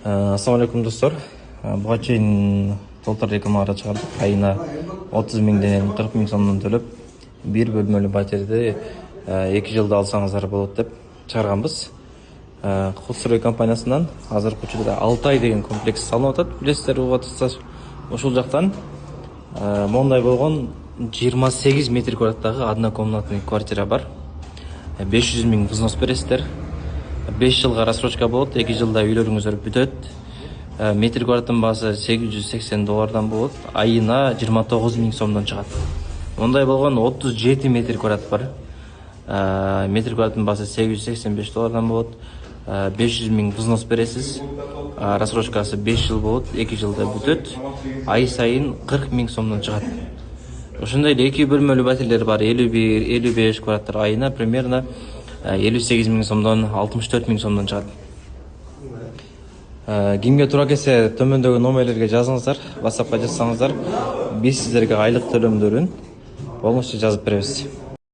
Ассаламу алейкум достор. Буга чейин толтур рекламаларды чыгардык. Айына 30 миңден 40 миң сомдон төлөп, бир бөлмөлүү пәтерди 2 жылда алсаңыздар болот деп чыгарганбыз. Кулстрой компаниясынан азыркы учурда Алтай деген комплекс салынып атат. Билесиздер, угуп атсыздар. Ушул жактан мондай болгон 28 метр квадраттагы однокомнатный квартира бар. 500 миң взнос бересиздер. 5 жылга рассрочка болот, 2 жылда үйлөрүңүздөр бүтөт. Метр квадраттын баасы $880 болот, айына 29 миң сомдон чыгат. Мондай болгон 37 метр квадрат бар. Метр квадраттын баасы $885 болот. 500 миң взнос бересиз. Рассрочкасы 5 жыл болот, 2 жылда бүтөт. Ай сайын 40 миң сомдон чыгат. Ошондой эле 2 бөлмөлүү пәтерлер бар, 51-55 квадраттар, айына примерно 58 миң сомдон 64 миң сомдон чыгат. Кимге туура келсе төмөндөгү номерлерге жазыңыздар, WhatsAppка жазсаңыздар, биз сиздерге айлык төлөмдөрүн болмошча жазып беребиз.